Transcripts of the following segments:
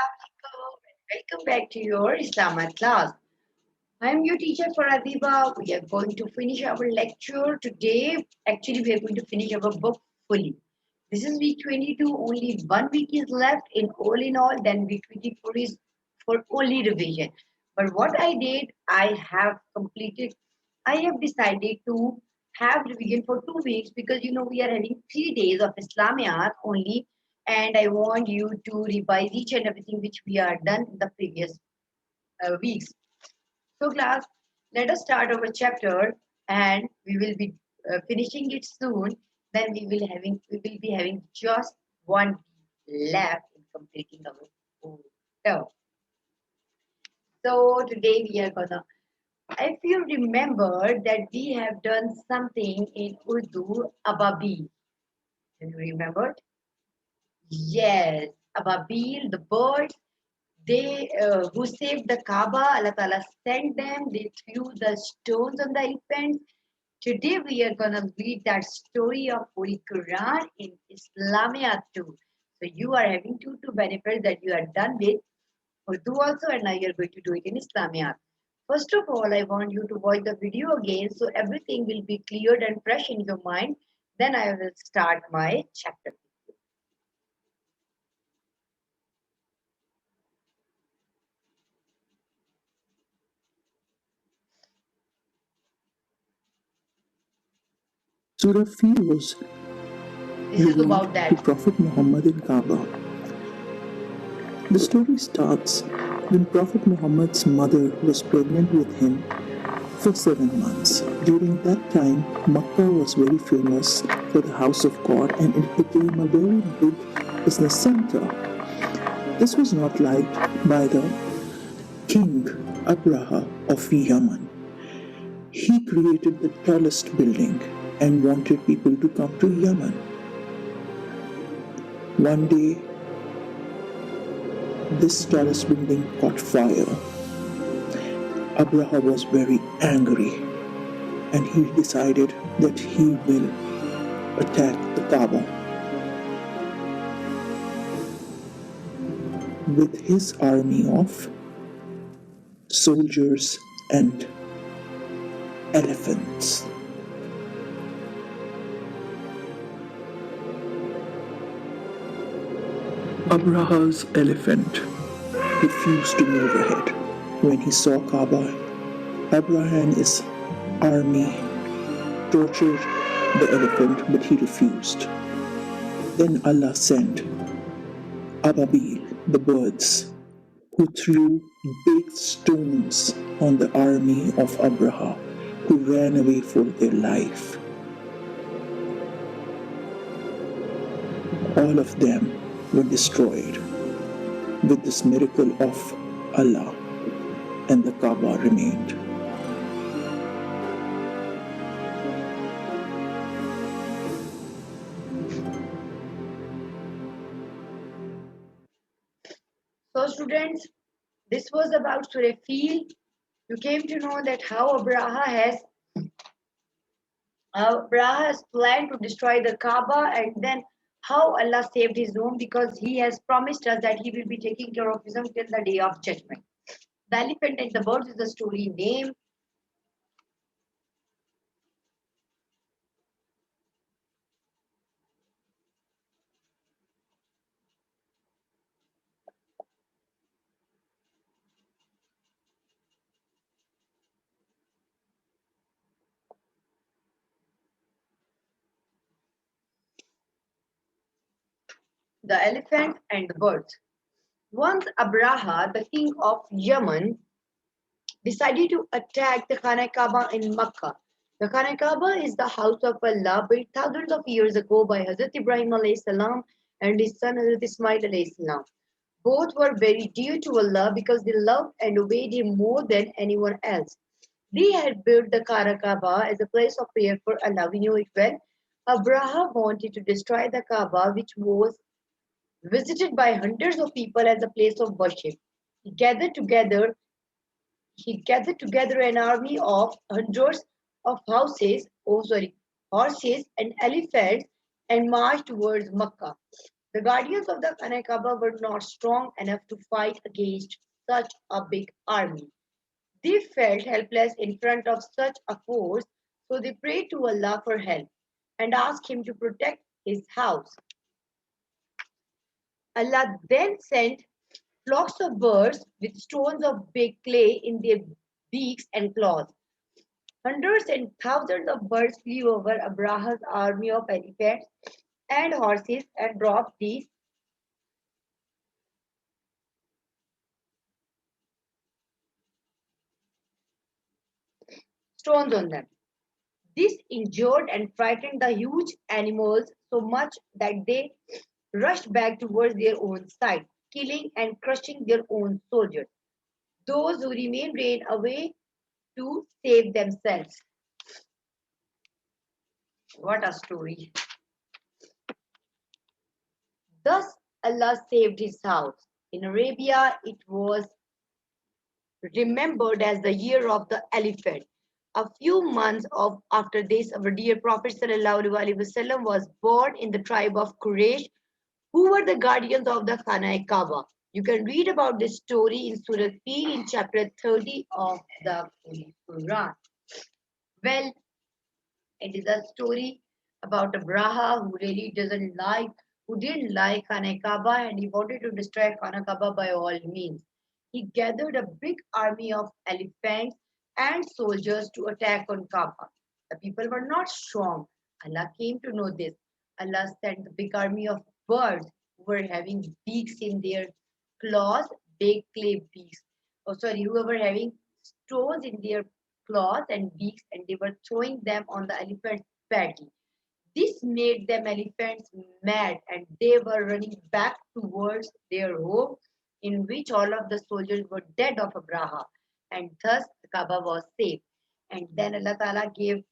Assalamualaikum and welcome back to your Islamiyat class. I am your teacher for Adiba. We are going to finish our lecture today. Actually, we are going to finish our book fully. This is week 22. Only 1 week is left in all. Then week 24 is for only revision. But what I did, I have decided to have revision for 2 weeks because we are having 3 days of Islamiyat only, and I want you to revise each and everything which we are done in the previous weeks. So, class, let us start our chapter, and we will be finishing it soon. Then we will be having just 1 week left in completing our whole term. So today we are gonna. If you remember that we have done something in Urdu, ababil. Have you remembered? Yes, ababil, the birds. They who saved the Kaaba, Allah Ta'ala sent them. They threw the stones on the elephants. Today we are gonna read that story of Holy Quran in Islamiyat too. So you are having two benefits that you are done with Urdu also, and now you are going to do it in Islamiyat. First of all, I want you to watch the video again so everything will be cleared and fresh in your mind. Then I will start my chapter. Surah Fil was This is revealed about to that. Prophet Muhammad in Kaaba. The story starts when Prophet Muhammad's mother was pregnant with him for 7 months. During that time, Makkah was very famous for the house of God and it became a very big business center. This was not liked by the king Abraha of Yemen. He created the tallest building and wanted people to come to Yemen. One day, this tallest building caught fire. Abraha was very angry and he decided that he will attack the Kaaba. With his army of soldiers and elephants. Abraha's elephant refused to move ahead. When he saw Kaaba, Abraham and his army tortured the elephant, but he refused. Then Allah sent Ababil, the birds, who threw big stones on the army of Abraha, who ran away for their life. All of them were destroyed with this miracle of Allah, and the Kaaba remained. So students, this was about Surah Fil. You came to know that how Abraha has planned to destroy the Kaaba, and then how Allah saved his home because he has promised us that he will be taking care of his home till the day of judgment. The elephant and the birds is the story name. The elephant and the birds. Once Abraha, the king of Yemen, decided to attack the Khana Kaaba in Makkah. The Khana Kaaba is the house of Allah built thousands of years ago by Hazrat Ibrahim alayhi salam and his son Hazrat Ismail alayhi salam. Both were very dear to Allah because they loved and obeyed Him more than anyone else. They had built the Khana Kaaba as a place of prayer for Allah. We knew it well. Abraham wanted to destroy the Kaaba, which was visited by hundreds of people as a place of worship. He gathered together he gathered together an army of hundreds of horses and elephants and marched towards Makkah. The guardians of the Khana Kaaba were not strong enough to fight against such a big army. They felt helpless in front of such a force, so they prayed to Allah for help and asked Him to protect His house. Allah then sent flocks of birds with stones of big clay in their beaks and claws. Hundreds and thousands of birds flew over Abraha's army of elephants and horses and dropped these stones on them. This injured and frightened the huge animals so much that they rushed back towards their own side, killing and crushing their own soldiers. Those who remained ran away to save themselves. What a story. Thus Allah saved his house. In Arabia, it was remembered as the year of the elephant. A few months after this, our dear Prophet ﷺ was born in the tribe of Quraysh, who were the guardians of the Khana Kaaba. You can read about this story in Surah Fil in chapter 30 of the Holy Quran. Well, it is a story about Abraha who didn't like Khana Kaaba and he wanted to destroy Khana Kaaba by all means. He gathered a big army of elephants and soldiers to attack on Kaaba. The people were not strong. Allah came to know this. Allah sent the big army of birds who were having beaks in their claws, big clay beaks. Oh, sorry, who were having stones in their claws and beaks, and they were throwing them on the elephants badly. This made them elephants mad, and they were running back towards their home, in which all of the soldiers were dead of Abraha, and thus the Kaaba was safe. And then Allah Ta'ala gave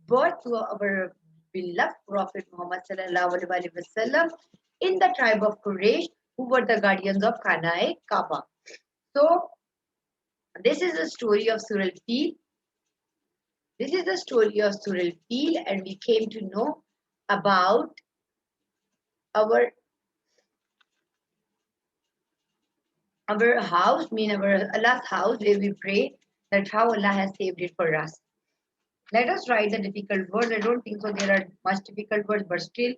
birth to our beloved Prophet Muhammad Sallallahu Alaihi Wasallam in the tribe of Quraysh, who were the guardians of Khana Kaaba. So, this is the story of Surah Al-Fil. This is the story of Surah Al-Fil, and we came to know about our our house, mean our Allah's house, where we pray that how Allah has saved it for us. Let us write the difficult words. I don't think so there are much difficult words, but still,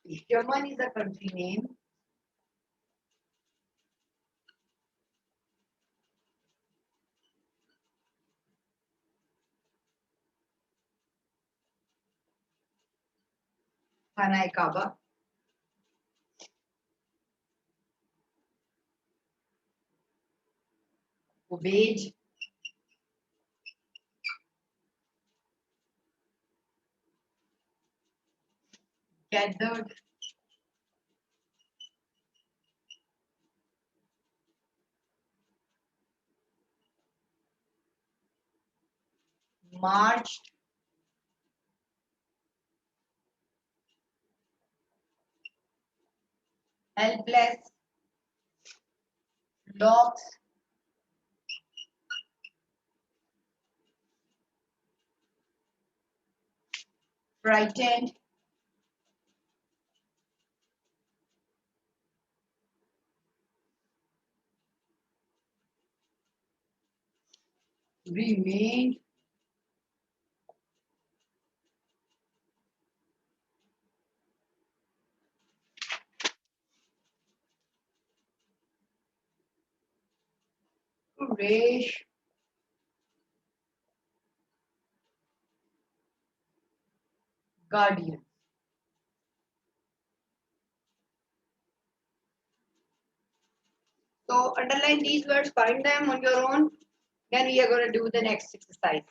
Yemen is a country name. Khana Kaaba. Ubaid, gathered, marched, helpless, lost, frightened, remained, Quraysh, guardian. So underline these words, find them on your own. Then we are going to do the next exercise.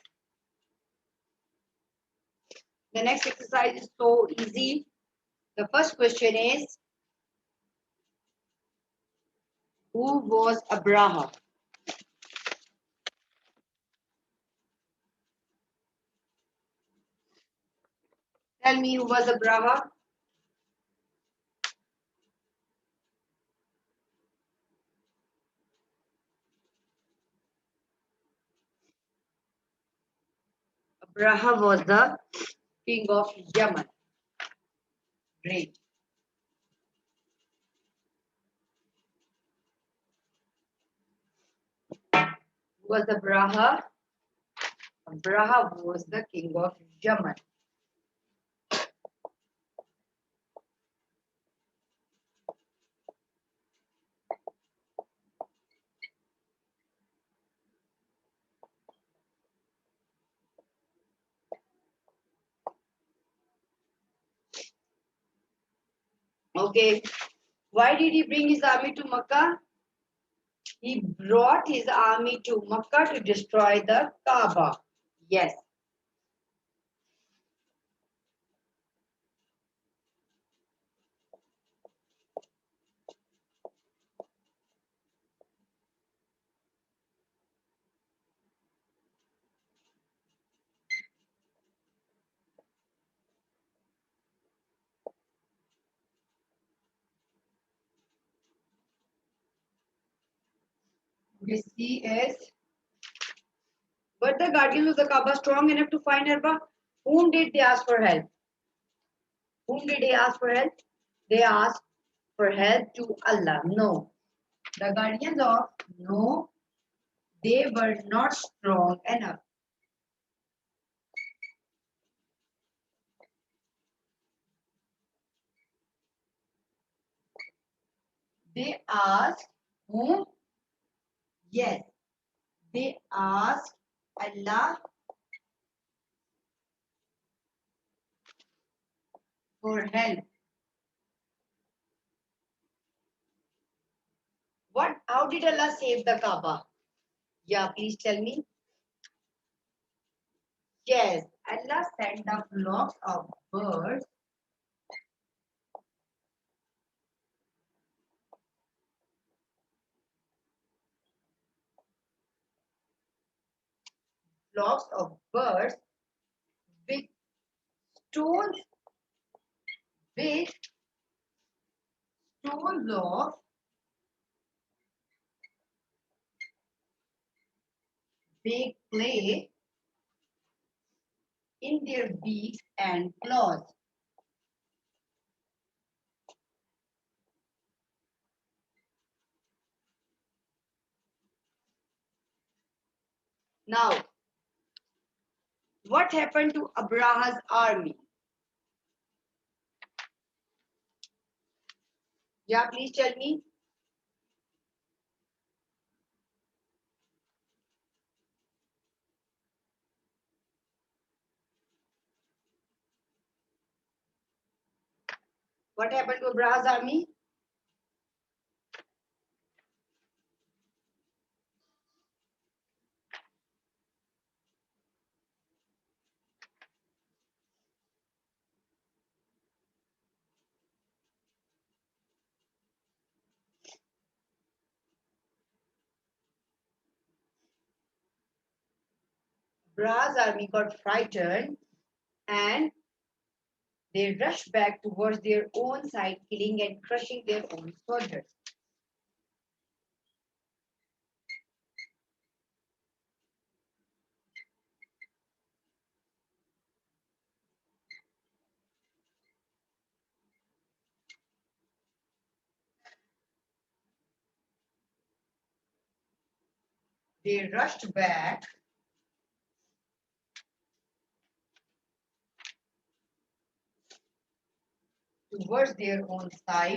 The next exercise is so easy. The first question is, who was Abraha? Tell me who was Abraha? Abraha was the king of Yemen. Great. Who was Abraha? Abraha was the king of Yemen. Okay. Why did he bring his army to Makkah? He brought his army to Makkah to destroy the Kaaba. Yes. This is. Were the guardians of the Kaaba strong enough to find Arba? Whom did they ask for help? Whom did they ask for help? They asked for help to Allah. No. The guardians of no, they were not strong enough. They asked whom? Yes. They asked Allah for help. What? How did Allah save the Kaaba? Yeah, please tell me. Yes, Allah sent the flocks of birds, flocks of birds with stones, with stones of big clay in their beaks and claws. Now, what happened to Abraha's army? Yeah, please tell me. What happened to Abraha's army? Abraha's army got frightened and they rushed back towards their own side, killing and crushing their own soldiers. They rushed back towards their own side,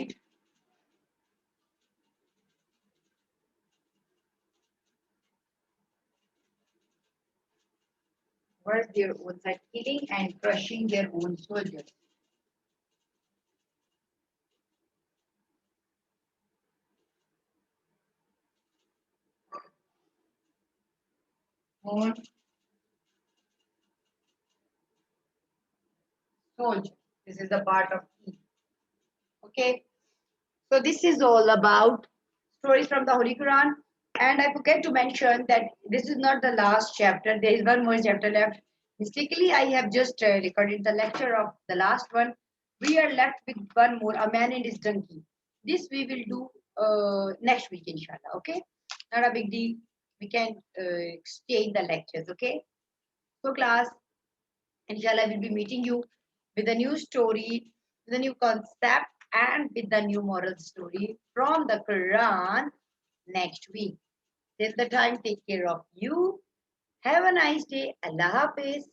killing and crushing their own soldiers. Own soldiers. This is the part of E. Okay. So this is all about stories from the Holy Quran. And I forget to mention that this is not the last chapter. There is one more chapter left. Mistakenly, I have just recorded the lecture of the last one. We are left with one more, a man and his donkey. This we will do next week, inshallah. Okay, not a big deal. We can stay in the lectures. Okay. So class, inshallah, I will be meeting you with a new story the new concept and with the new moral story from the Quran next week. Till the time, take care of you. Have a nice day. Allah Hafiz.